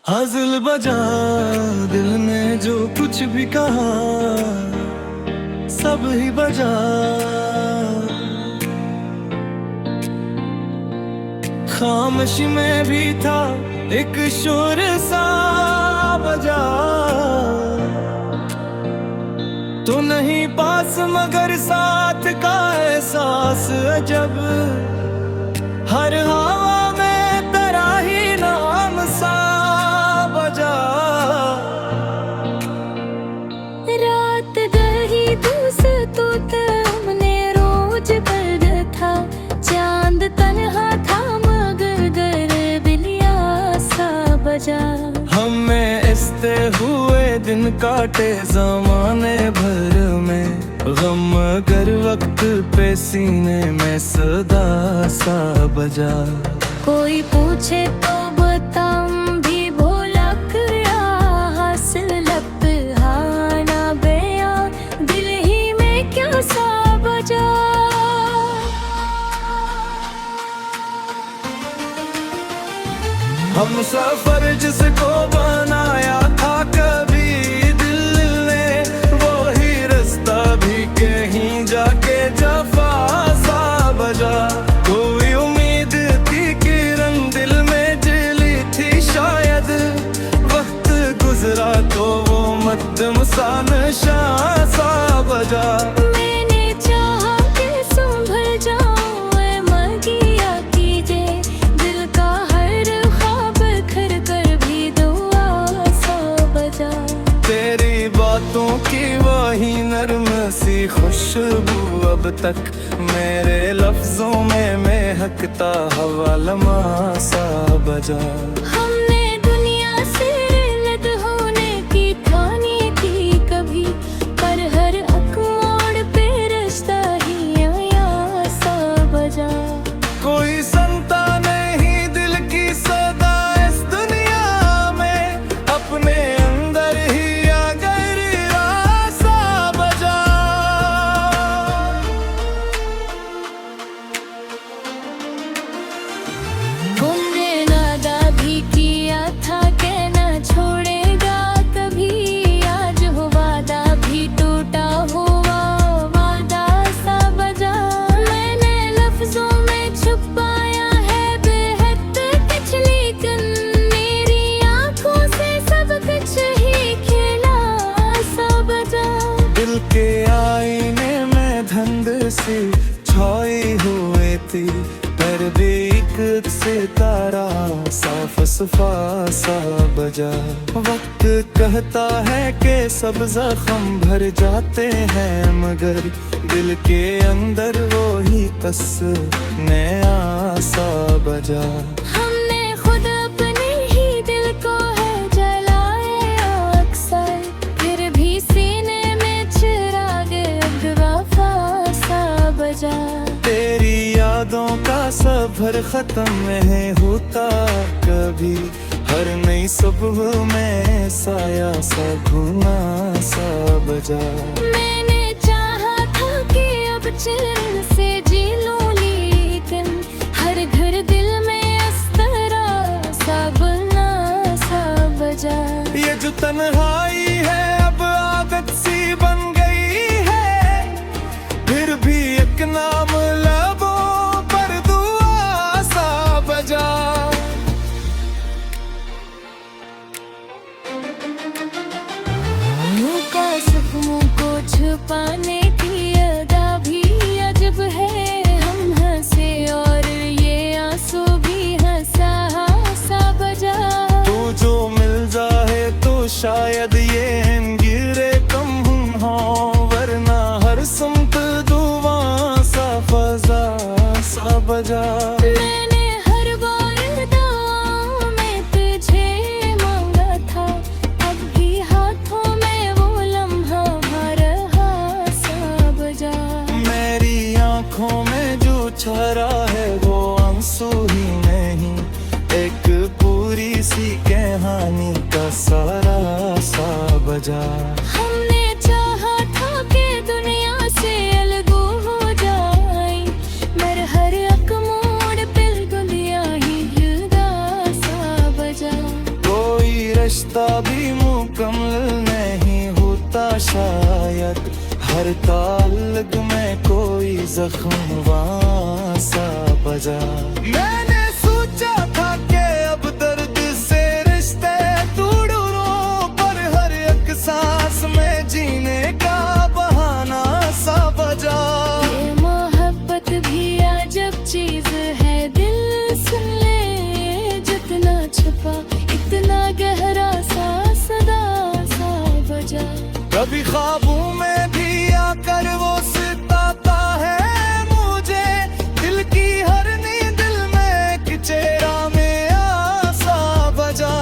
हाजिल बजा, दिल ने जो कुछ भी कहा सब ही बजा। खामोशी में भी था एक शोर सा बजा। तो नहीं पास मगर साथ का एहसास अजब। हर हवा में तेरा ही नाम सा बजा। रात गही तो हमने रोज कर था। चांद तन्हा था मगर गर बिलिया सा बजा। हमें इस्ते हुए दिन काटे जमाने भर में गम, मगर वक्त पे सीने में सदा सा बजा। कोई पूछे तो बताऊं भी भोला क्या हासिल लब हाना बयां दिल ही में क्या सा बजा। हम सफर जिसको बनाया था कभी दिल ने, वो ही रास्ता भी कहीं जाके जफा सा बजा। कोई उम्मीद की किरण दिल में जली थी शायद, वक्त गुजरा तो वो मध्यम सा नशा सा बजा। मैंने चाहा कि संभल जाऊं ऐ मगिया कीजे, दिल का हर ख्वाब खर कर भी दुआ सा बजा। तेरी बातों की वही नर्म सी खुशबू अब तक मेरे लफ्जों में महकता हवा लम्हा सा बजा। हमने दुनिया से अलग होने की ठानी थी कभी, पर हर अकमोड़ पे रिश्ता ही आया सा बजा। कोई संता नहीं दिल की सदा इस दुनिया में, अपने अंदर ही अगर सा बजा। हमने वादा भी किया था कि न छोड़ेगा कभी, आज हो वादा भी टूटा हुआ वादा सा बजा। मैंने लफ्जों में छुपाया है बेहद कुछ, लेकिन मेरी आंखों से सब कुछ ही खिला सा बजा। दिल के आईने में धंध सी छाई हुई थी, पर भी एक सितारा साफ सफा सा बजा। वक्त कहता है कि सब जख्म भर जाते हैं, मगर दिल के अंदर वो ही तस नया सा बजा। हमने खुद अपने ही दिल को है जलाया अक्सर, फिर भी सीने में चिराग अब वफा सा बजा। तेरी यादों का सफर खत्म नहीं होता कभी, हर नई सुबह में साया सा घूमा सा बजा। मैंने चाहा था कि अब चैन से जी लूं, लेकिन हर घर दिल में इस तरह सा गुलना सा बजा। ये जो तन्हाई है अब आदत सी बन गई है, फिर भी एक नाम लबों पर दुआ सा बजा। मुँह का सुखमों को छुपाने की अदा भी अजब है। हम हंसे और ये आंसू भी हंसा सा बजा। तू जो मिल जाए तो शायद ये गिरे कम हो, वरना हर सुमत दुआ सा फजा सा बजा। मैंने हर बार दुआओं में तुझे मांगा था, अब भी हाथों में वो लम्हा रहा सा बजा। मेरी आंखों में जो छरा है वो आंसू ही नहीं, एक पूरी सी कहानी का सारा सा बजा। हमने चाहा था कि दुनिया से अलग हो जाए, मगर हर अकमोड़ पे गुलिया ही जुदा सा बजा। कोई रिश्ता भी मुकम्मल नहीं होता शायद, हर ताल्लुक में कोई जख्म वहाँ सा बजा। मैंने सोचा था कि अब दर्द से रिश्ते तोड़ूं, पर हर एक सांस में जीने का बहाना सा बजा। ये मोहब्बत भी अजब चीज है, दिल सुन ले जितना छुपा इतना गहरा सा सदा सा बजा। कभी ख्वाबों में भी आकर वो सताता है मुझे, दिल की हर नींद में एक चेहरा में आसा बजा।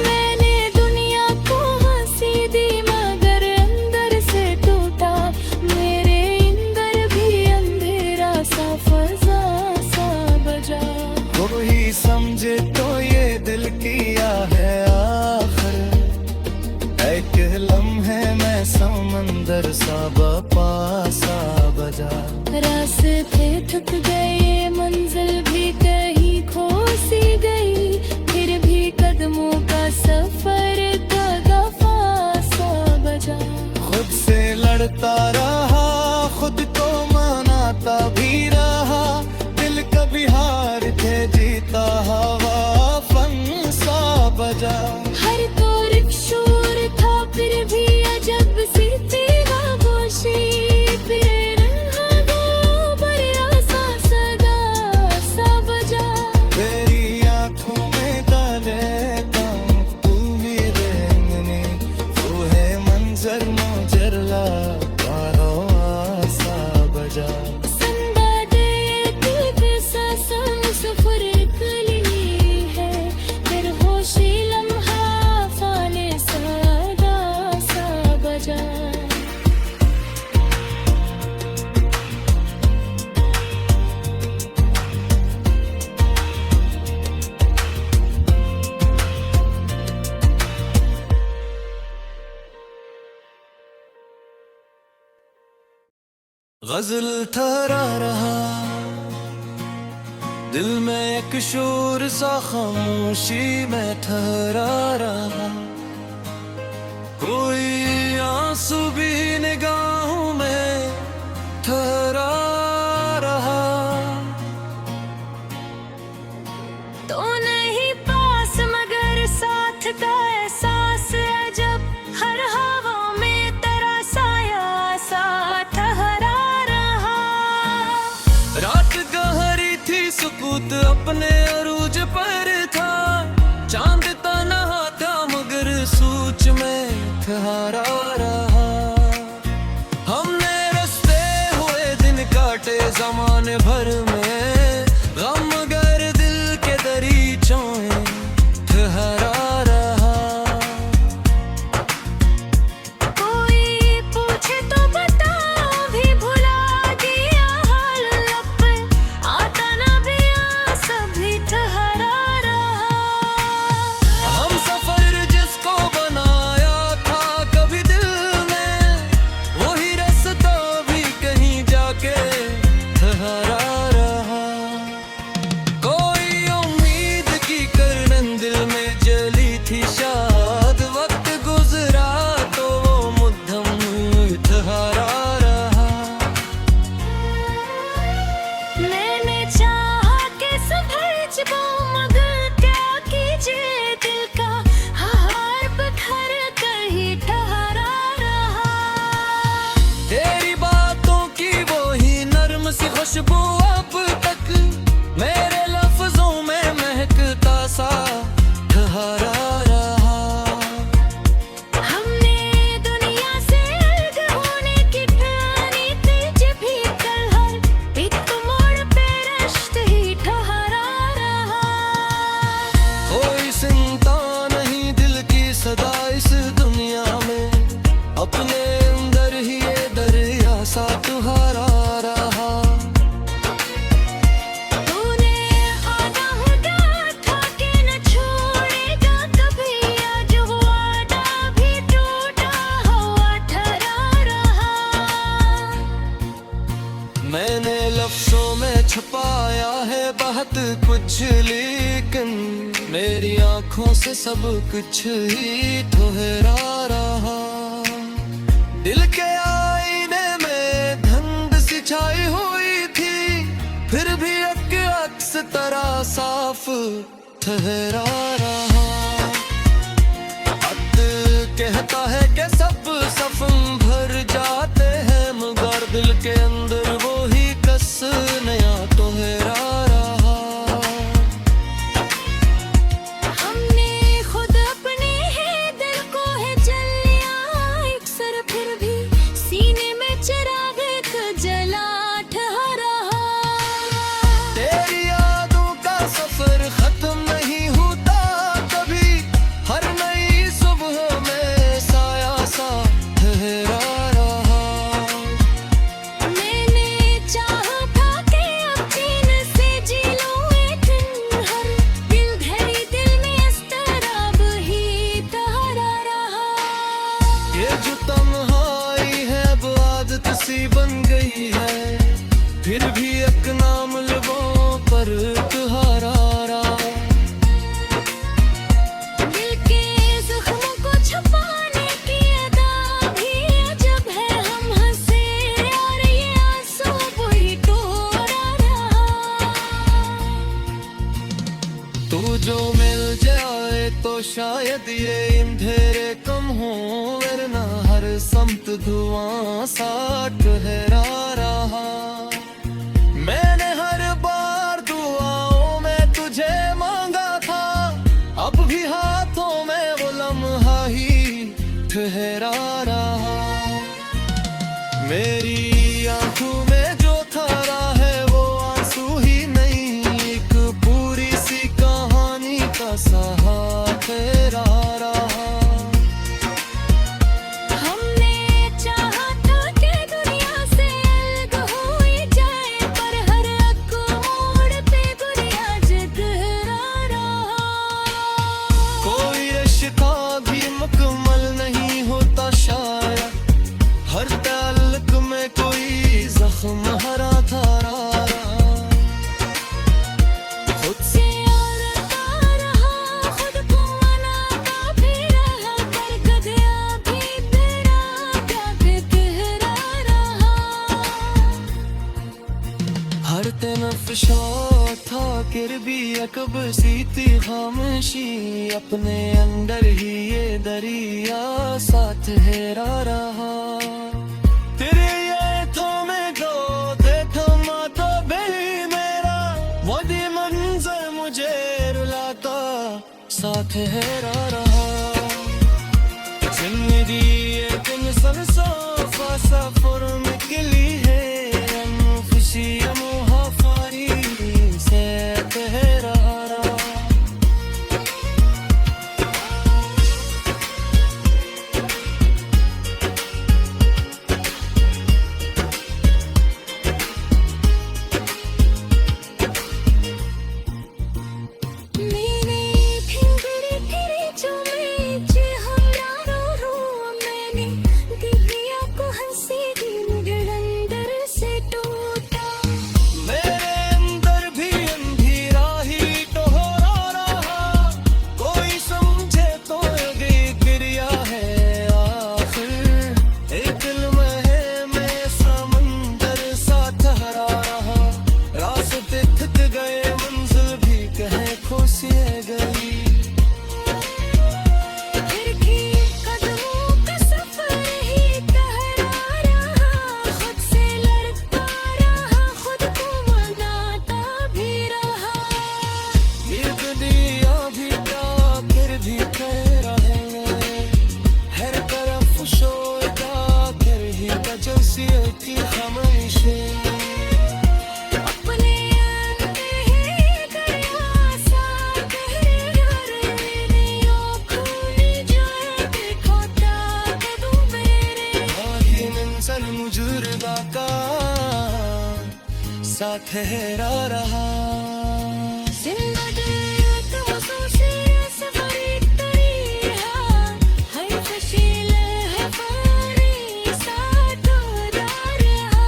मैंने दुनिया को हंसी दी मगर अंदर से टूटा, मेरे अंदर भी अंधेरा सा फजा सा बजा। वो ही समझे तो ये दिल किया है आखिर, एक लम्हे में समंदर सा पासा बजा। रास्ते थक गए, मंजिल भी कहीं खो सी गई, फिर भी कदमों का सफर का फासा बजा। खुद से लड़ता रहा, खुद को मनाता भी रहा, दिल कभी हार के जीता हवा फन सा बजा। हर दौर एक शोर था फिर भी अजब सी तेरा गोशी, फिर गोबर आसा सदा सा बजा। तेरी आँखों में डाले दम तू मेरे अंगने, तू है मंजर मुजरला पारो आसा बजा। संदा दे दिल पे सासन सफर कली है, फिर होशी लम्हा फाने सदा सा बजा। गजल ठहरा रहा, दिल में एक शोर सा खामोशी में ठहरा रहा, कोई आंसू भी निगाहों में ठहरा रहा। तो नहीं पास मगर साथ का एहसास अजब, हर हवा में तेरा साया सा ठहरा रहा। रात गहरी थी, सुकूत अपने अरूज पर था, चांद तन्हा था मगर सूच में ठहरा रहा। हमने रस्ते हुए दिन काटे जमाने भर में, गम गर दिल के दरीचों में ठहरा रहा। कोई पूछे तो बता भी भुला दिया हाल, लब पे आता ना भी आसा भी ठहरा रहा। हम सफर जिसको बनाया था कभी दिल ने, वही रास्ता भी कहीं जाके ठहरा रहा। कोई उम्मीद की करन दिल में जली थी शायद, वक्त गुजरा तो वो मुद्दम ठहरा रहा। मैंने चाहा कि संभल जाऊं मगर क्या कीजिए, दिल का हार बिखर कर ही ठहरा रहा। तेरी बातों की वो ही नर्म सी खुशबू अब तक मेरे लफ्जों में महकता सा ठहरा रहा। हमने दुनिया से अलग होने की ठानी थी, जब भी कल हर एक मोड़ पे रास्ते ही ठहरा रहा। कोई सुनता नहीं दिल की सदा इस दुनिया में, अपने अंदर ही ये दरिया सा तुहारा रहा। तूने आधा हुआ था कि न छोड़ेगा कभी, आज वादा भी टूटा हुआ ठहरा रहा। मैंने लफ्जों में छुपाया है बहुत कुछ, लेकिन मेरी आंखों आंखों से सब कुछ ही ठहरा रहा। दिल के आईने में धुंध सी छाई हुई थी, फिर भी एक अक्स तरह साफ ठहरा रहा। वक्त कहता है कि सब सफम भर जाते हैं, मगर दिल के अंदर वो ही कस नया ठहरा रहा। हमने खुद अपने ही दिल को है जल लिया अक्सर, फिर भी सीने में चिराग एक जला ठहरा। तेरी यादों का सफर खत्म नहीं होता कभी, हर नई सुबह में साया सा ठहरा रहा। मैंने चाहा था कि अब चैन से जी लूं एक दिन, हर दिल धड़ी दिल में इस तरह ही ठहरा रहा। ये जो तन्हाई है अब आदत सी बन गई है, फिर भी एक नाम लबों पर तुम्हारा रहा। दिल के जख्मों को छुपाने की अदा भी अजब है, हम हंसे और ये आंसू वही टोरा रहा। तू जो मिल जाए तो शायद ये अंधेरे कम हो, वरना हर समत धुआं सा ठहरा रहा। मैंने हर बार दुआओं में तुझे मांगा था, अब भी हाथों में वो लम्हा ही ठहरा रहा। मेरी आंखों में जो थारा है वो आंसू ही नहीं, एक पूरी सी कहानी का सहा ठहरा रहा। हमने चाहा था कि दुनिया से अलग हो ही जाए, पर हर एक मोड़ पे बुरिया जितरा रहा। कोई रिश्ता भी मुकम्मल नहीं होता शायद, हर ताल्लुक में कोई जख्म हरा था रहा। खुद से प्यारता रहा, खुद को मनाता भी रहा, पर कदया भी तेरा प्यार गहरा रहा। हर तनफ्शा था किर भी अकब सी थी खामोशी, अपने अंदर ही ये दरिया सा ठहरा रहा। तेरे ये थोमे को देखा तो भी मेरा वो दी मंजर मुझे रुलाता सा ठहरा रहा। जिंदगी एक सल्सफा सफर निकली है, हम खुशी मुहाफरी से ठहरा रहा। मेरे फिंगरी तेरे चूमे चे हमरा रो रो, मैंने दिव्या को हंसी दी मुझे अंदर से टूटा। मेरे अंदर भी अंधेरा ही टोहरा रहा, कोई समझे तो ये क्रिया है आखिर। एक दिल में है मैं समंदर सा ठहरा रहा, रास्ते थक गए मंजिल भी कहीं खोसिए गई। फिर भी कदमों का सफर ही ठहरा रहा, खुद से लड़ता रहा, खुद को मनाता भी रहा। ये दुनिया भी क्या फिर भी कह रहे, हर तरफ शोर का कर ही वजह से थी खामोशी। अपने अंदर ही दरिया सा ठहरा रहे, आँखों में जाए देखो ताकत तू मेरे। आखिर मंजर मुजुर्दा का सा ठहरा रहा। जिंदगी एक मसूसी सफरी तरीहा, हर फशील है फारी सा ठहरा रहा।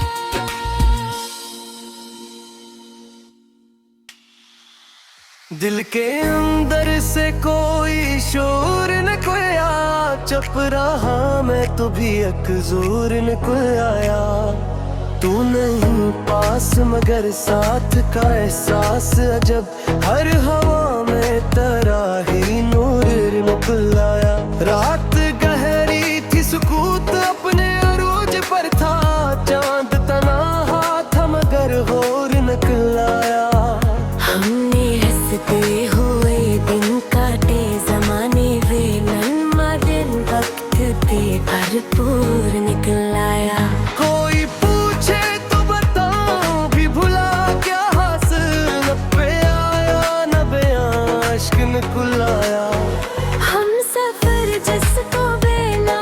दिल के अंदर से कोई शोर निकला, चुप रहा मैं तो भी एक जोर निकल आया। तू नहीं पास मगर साथ का एहसास अजब, हर हवा में तेरा ही नूर निकल आया। रात गहरी थी सुकूत अपने अरूज पर था, चांद तन्हा था मगर होर निकल आया। हमने हंसते हुए दिन काटे, जमाने वे नन्मा दिन वक्त पे भरपूर निकल आया। कोई पूछे तो बताऊं भी भुला क्या हासिल, न पे आया न बयां इश्क निकल आया। हम सफर जिसको बेना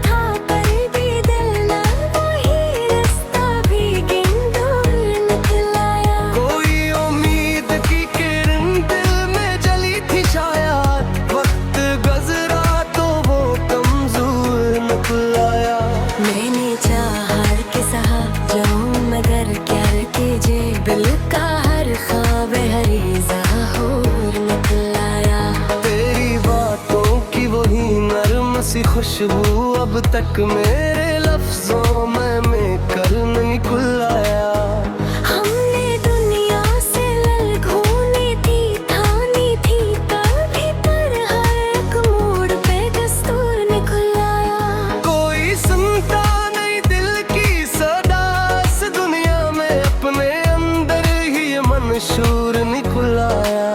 था पर भी दिल ना, वही रास्ता भी गिंदूर निकल आया। कोई उम्मीद की किरण दिल में जली थी शायद, वक्त गुजरा तो वो कमजोर निकल आया। मैंने चाहा कि सहा जाऊं मगर क्या कीजिए, दिल का हर ख्वाब हरीज़ा होर निकल आया। तेरी बातों की वही नर्म सी खुशबू अब तक मेरे लफ्जों में कर नहीं खुल आया। हमने दुनिया से ललघूनी थी, ठानी थी कभी, पर हर एक मोड़ पे दस्तूर निकल आया। कोई सुनता नहीं दिल की सदा, इस दुनिया में अपने अंदर ही ये मंशूर निकल आया।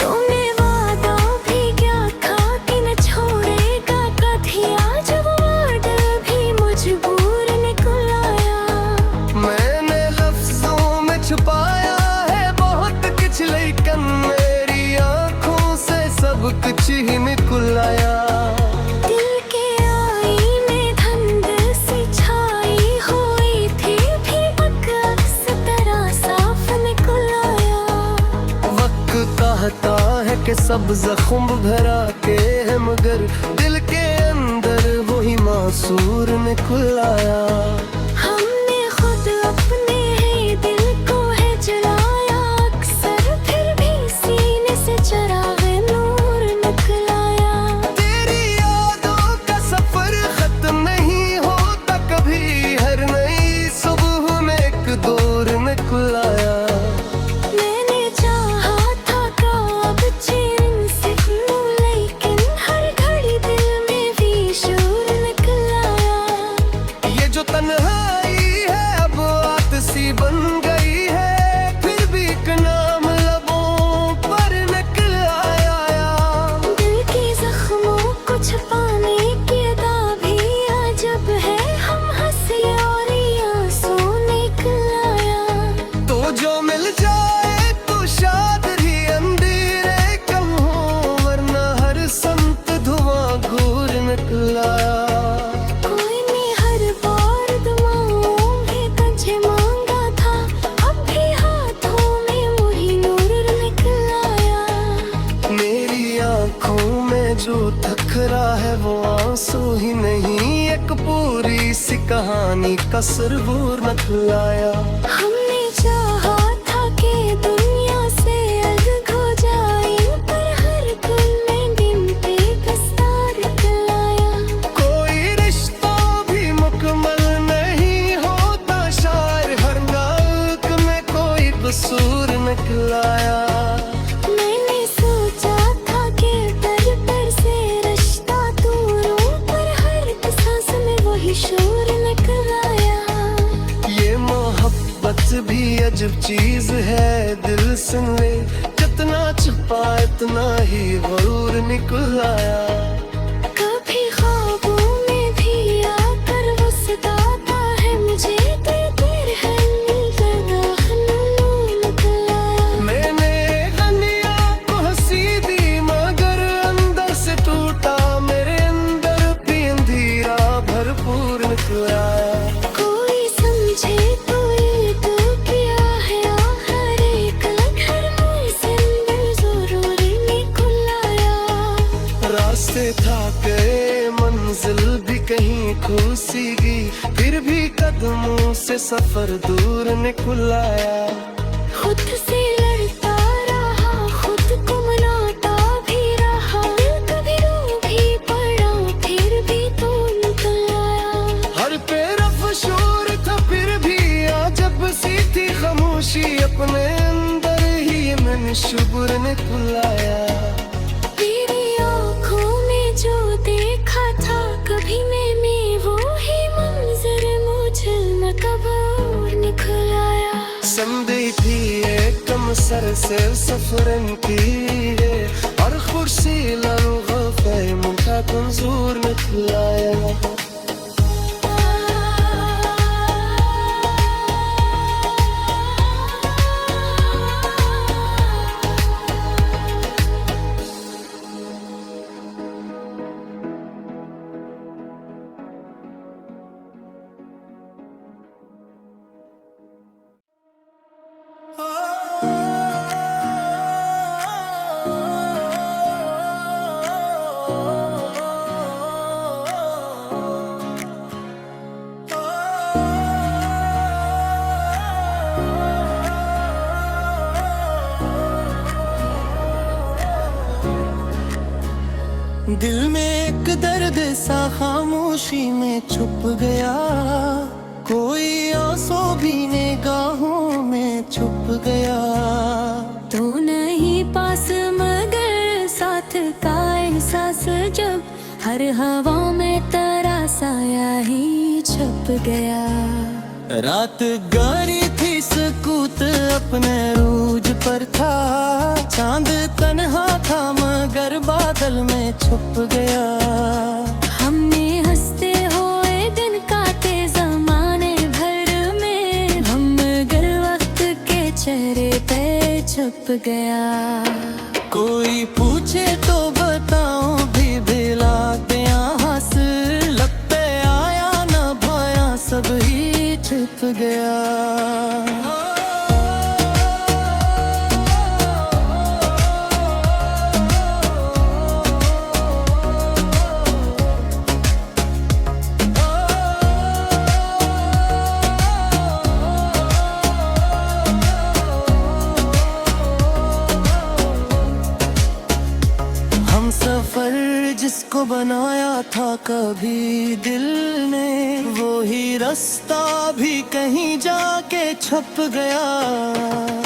तूने वादा भी क्या था कि न छोड़ेगा कभी, आज वो वादा भी मजबूर निकल आया। मैंने लफ्जों में छुपाया है बहुत कुछ, लेकिन मेरी आंखों से सब कुछ ही निकल आया। दिल के आईने धुंध सी छाई हुई थी, भी अक्स तरह साफ निकल आया। वक्त कहता है कि सब जख्म भरा के है, मगर दिल के अंदर वही मासूर निकल आया। हमने खुद अपने ही दिल को है जलाया अक्सर, फिर भी सीने से चिराग नूर निकल आया। तेरी यादों का सफर खत्म नहीं होता कभी, हर नई सुबह में एक दौर निकल आया। मैंने चाहा था कब चैन से लूं, लेकिन हर घड़ी दिल में भी शोर निकल आया। ये जो तन्हाई है अब आतसी बन गई है, फिर भी एक नाम लबों पर निकल आया। दिल के जख्मों को छुपाने की अदा भी अजब है, हम हंसे और ये आंसू निकल आया। तो जो मिल जाए तो शायद ही अंधेरे कम हो, वरना हर संत धुआं घूर निकल आया। कोई ने हर बार दुआओं में तुझे मांगा था, अब भी हाथों में वही नूर निकल आया। मेरी आंखों में जो थकरा है वो आंसू ही नहीं, एक पूरी सी कहानी का सरबूर निकल आया। हमने चाहा था कि दुनिया से अलग हो जाए, पर हर पल में दिन पे दस्तार निकल आया। कोई रिश्ता भी मुकम्मल नहीं होता शायर, हर नाक में कोई कसूर निकल आया। मैंने सोचा था कि पर से रिश्ता दूरों, पर हर सांस में वही शोर निकल आया। ये मोहब्बत भी अजब चीज है, दिल सुन ले जितना छुपा इतना ही गरूर निकल आया। कभी ख्वाबों में भी आकर वो सताता है मुझे, तेरे हल्ल का हल्लू निकल आया। मैंने गनिया को हंसी दी मगर अंदर से टूटा, मेरे अंदर भी अंधेरा भरपूर निकल आया। कोई समझे तो ये तो क्या है, हर एक लम्हे से अंदर जरूर निकल आया। रास्ते था के मंजिल भी कहीं खूसीगी, फिर भी कदमों से सफर दूर निकल आया। खुद से लड़ता रहा, खुद को मनाता शुभ्र ने बुलाया। मेरी आँखों में जो देखा था कभी मैंने वो ही मंजर मुझे न कब और निकल आया। समझी थी एक कमसर से सफरन की है और खुर्सी ललगफ़े मुंटा कंजूर ने खिलाया। दिल में एक दर्द सा खामोशी में छुप गया, कोई आंसू भी निगाहों में छुप गया। तू नहीं पास मगर साथ का एहसास जब हर हवा में तेरा साया ही छप गया। रात गारी थी सकूत अपने रूज पर था, चांद तन्हा था मगर बादल में छुप गया। हमने हंसते हुए दिन काटे जमाने भर में, हम मगर वक्त के चेहरे पे छुप गया। कोई पूछे तो बताओ भी दिला दिया हासिल, लब पे आया न भाया सब ही छुप गया। सफर जिसको बनाया था कभी दिल ने, वो ही रास्ता भी कहीं जाके छप गया।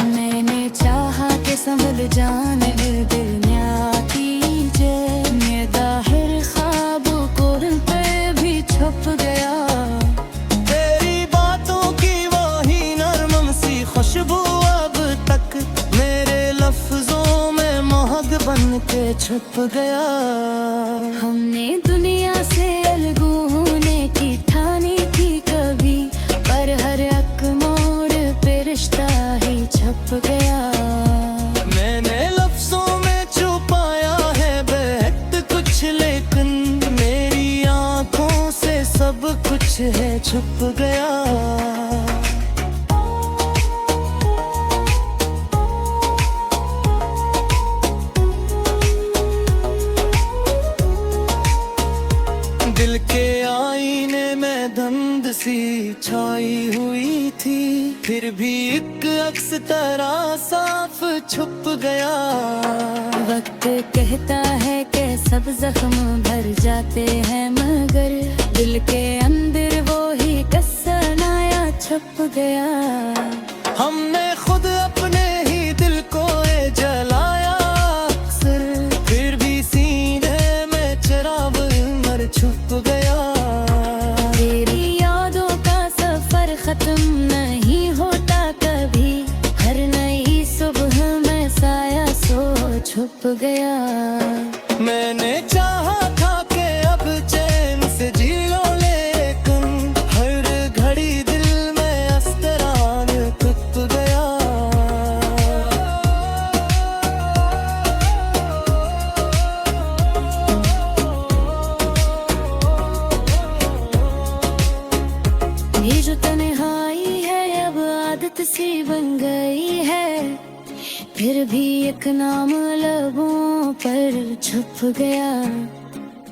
मैंने चाहा कि संभल जाने दिल में कीजे, मैं दाहिर ख्वाबों को दिल पे भी छुप गया। तेरी बातों की वही नरम सी खुशबू अब तक मेरे लफ्जों में महक बन के छुप गया। हमने दुनिया से अलग होने की ठानी थी कभी, पर हर एक मोड़ पे रिश्ता ही छप गया। मैंने लफ्जों में छुपाया है बेहद कुछ, लेकिन मेरी आंखों से सब कुछ है छुप गया। दिल के आईने में धुंध सी छाई हुई थी, फिर भी एक अक्स तरह साफ छुप गया। वक्त कहता है कि सब जख्म भर जाते हैं, मगर दिल के अंदर वो ही कसर नया छुप गया। हमने खुद अपने ही दिल को जलाया अक्सर, फिर भी सीने में चिराग मर छुप गया। तेरी यादों का सफर खत्म नहीं होता कभी, हर नई सुबह में साया सो छुप गया। मैंने चाहा था कि अब चैन से जी लो, लेकिन हर घड़ी दिल में अस्तरान टूट गया। ये जो तन्हाई है अब आदत सी बन गई है, फिर भी एक नाम लबों पर छुप गया।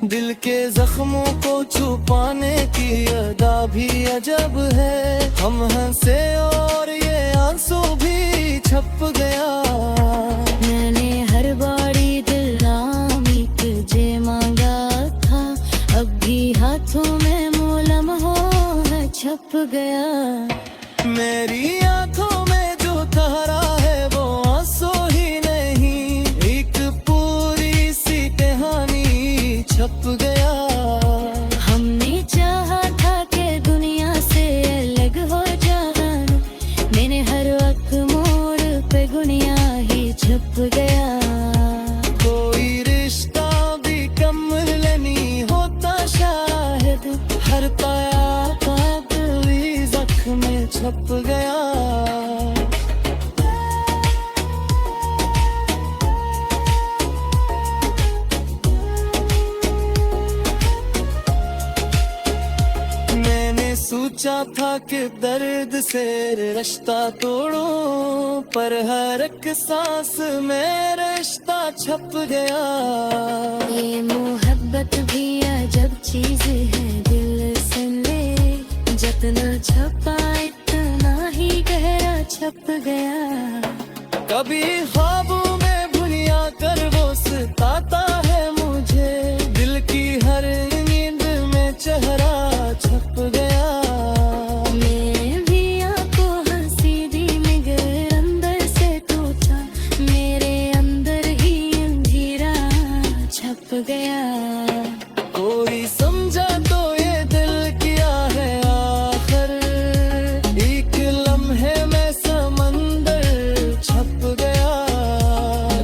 दिल के जख्मों को छुपाने की अदा भी अजब है, हम हंसे और ये आंसू भी छप गया। मैंने हर बारी दिल नामी तुझे मांगा था, अब भी हाथों में मोलम हो छप गया। मेरी आंखों में जो तारा है वो आंसू ही नहीं छप गया। हमने चाहा था कि दुनिया से अलग हो जाना, मैंने हर वक्त मोड़ पे गुनिया ही छप गया। कोई रिश्ता भी कमल नहीं होता शायद, हर पाया बात भी जख्म में छप गया। मैंने सोचा था कि दर्द से रिश्ता तोड़ूं, पर हर एक सांस में रिश्ता छप गया। ये मोहब्बत भी अजब चीज है, दिल से ले जितना छपा इतना ही गहरा छप गया। कभी ख्वाबों में भुलिया कर वो सताता है मुझे, दिल की हर नींद में चेहरा छप गया। मैं भी आंखों हंसी दी मगर अंदर से टूटा, मेरे अंदर ही अंधेरा छप गया। कोई समझा तो ये दिल किया है आखिर, एक लम्हे में समंदर छप गया।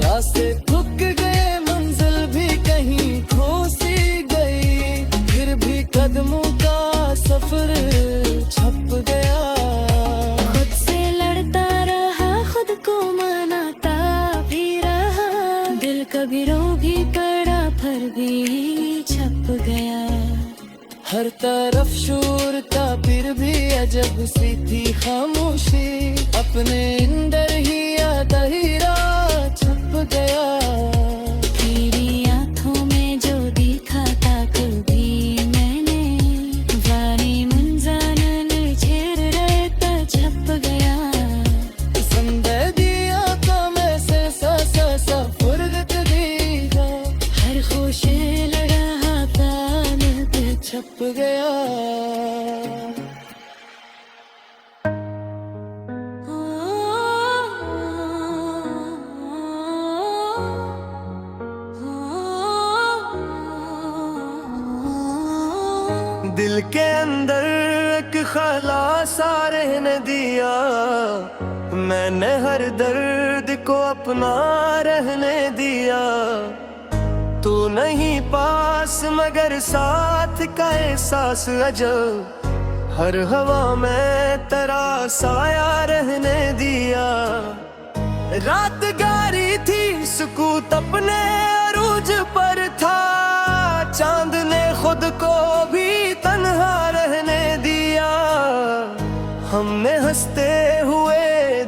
रास्ते थक गए, मंजिल भी कहीं खो सी गई, फिर भी कदमों का सफर छप गया। खुद से लड़ता रहा, खुद को मनाता भी रहा, दिल कभी रो भी पड़ा फिर भी छप गया। हर तरफ शोर था फिर भी अजब सी थी खामोशी, अपने अंदर ही अंधेरा छप गया। तेरी आंखों में जो देखा था कभी मैंने, वारी मंजानन छेड़ रहता छप गया। जिंदगी आका में से सा फुर्सत दीगा, हर खुश लड़ा तान पे छप गया। दिल के अंदर एक खलासा रहने दिया, मैंने हर दर्द को अपना रहने दिया। तू नहीं पास मगर साथ का एहसास अजब, हर हवा में तेरा साया रहने दिया। रात गारी थी सुकूत अपने अरूज पर था, चांद ने खुद को भी तन्हा रहने दिया। हमने हंसते हुए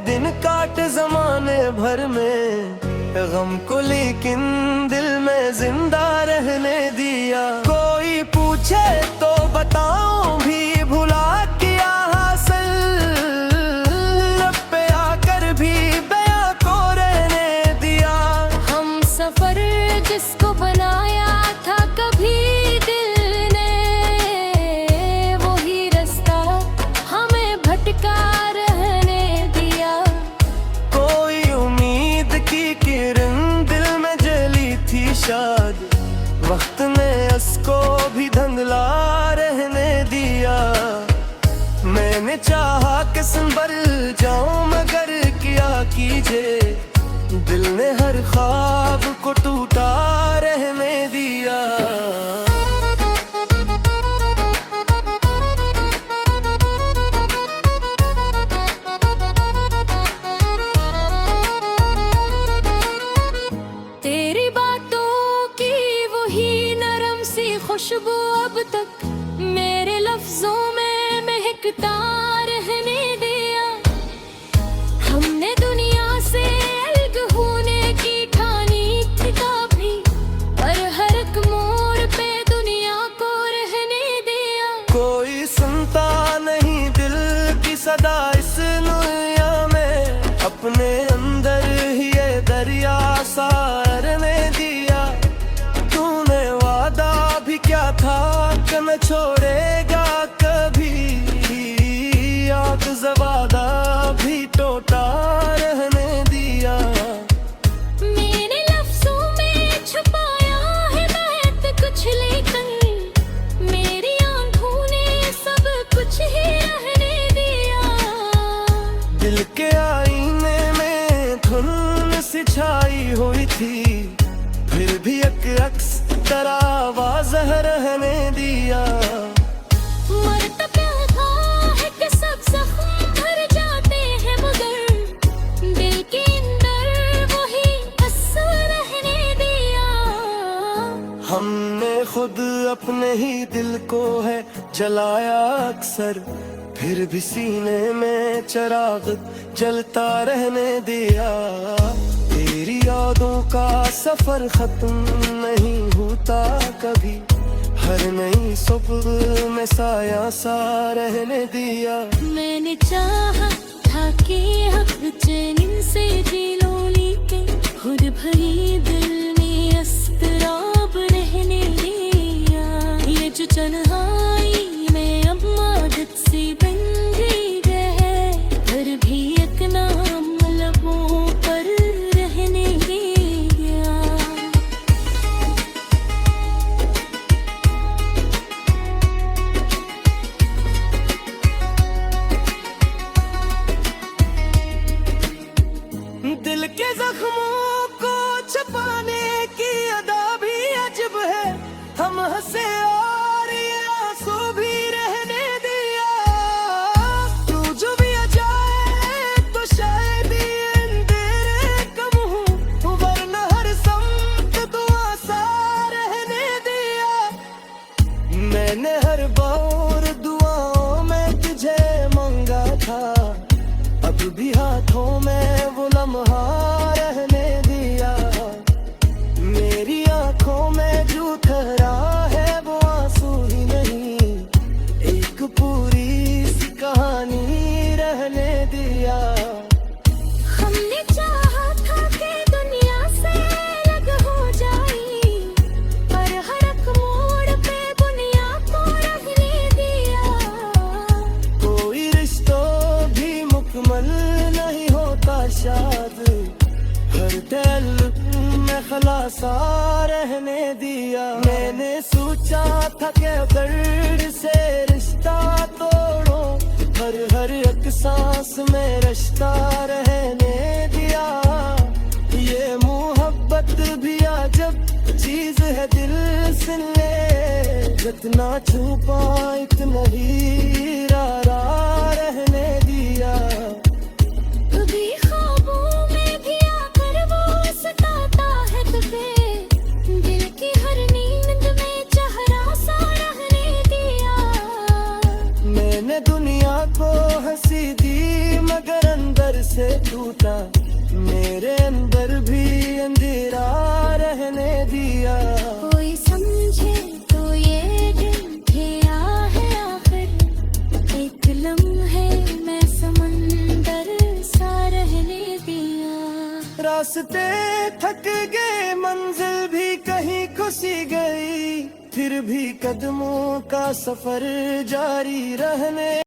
दिन काट जमाने भर में, गम को लेकिन दिल में जिंदा रहने दिया। कोई पूछे तो बताऊं भी भुला किया हासिल, लब पे आकर भी बयां को रहने दिया। हम सफर जिसको बनाया था कभी दिल ने, वही रास्ता हमें भटका रहने दिया। कोई उम्मीद की किरण दिल में जली थी शाद, वक्त ने उसको भी धुंधला रहने दिया। मैंने चाहा कि संभल जाऊं मगर क्या कीजिए, दिल ने हर ख्वाब को टूटा रहने दिया। तेरी बातों की वही नरम सी खुशबू अब तक मेरे लफ्जों में महकता रहने दिया। हमने दुनिया से अलग होने की ठानी थी कभी, पर हर एक मोड़ पे दुनिया को रहने दिया। कोई सुनता नहीं दिल की सदा इस दुनिया में, अपने अंदर ही ये दरिया सारने दिया। तूने वादा भी क्या था कि न छोड़ेगा कभी, याद जवादा भी टोटा रहने दिया। मैंने लफ्जों में छुपाया है मैं तो कुछ ले वाज़ह रहने दिया। मरता प्यासा है कि सब जख्म भर जाते हैं, मगर दिल के अंदर वही असर रहने दिया। हमने खुद अपने ही दिल को है जलाया अक्सर, फिर भी सीने में चिराग जलता रहने दिया। तेरी यादों का सफर खत्म नहीं होता कभी, हर नई सुबह में साया सा रहने दिया। मैंने चाहा था कि अब चैन से जी लूं, लेकिन खुद भरी दिल में अस्तराब रहने दिया। ये जो तन्हाई में अब आदत सी बन गई है, फिर भी एक नाम लबों पर रहने दिया। दिल के जख्मों को छुपाने की अदा भी अजब है, हम हंसे और ये आंसू भी रहने दिया। तू जो भी आ जाए तो शायद ये अंधेरे कम हो, वरना हर समत दुआ सा रहने दिया। मैंने हर बार दुआओं में तुझे मांगा था, अब भी हाथों में वो लम्हा रहने दिया। मेरी आंखों में जो ठहरा है वो आंसू ही नहीं, एक पूरी सी कहानी रहने दिया। हमने चाहा था कि दुनिया से अलग हो जाए, पर हर एक मोड़ पे बुनियाद को रहने दिया। कोई रिश्तों भी मुकम्मल नहीं होता शायद, हर दिल में खलासा रहने दिया। मैंने सोचा था कि दर्द से रिश्ता तोड़ो, हर एक सांस में रिश्ता रहने दिया। ये मोहब्बत भी अजब चीज है, दिल से ले जितना छुपा इतना ही रारा रहने दिया। कभी ख्वाबों में भी आकर वो सताता है तुझे, दिल की हर नींद में चेहरा सा रहने दिया। मैंने दुनिया को हंसी दी मगर अंदर से टूटा, मेरे अंदर भी अंधेरा रहने दिया। कोई समझे तो ये दिन क्या है आखिर, एक लम्हे में समंदर सा रहने दिया। रास्ते थक गए, मंजिल भी कहीं खुशी गई, फिर भी कदमों का सफर जारी रहने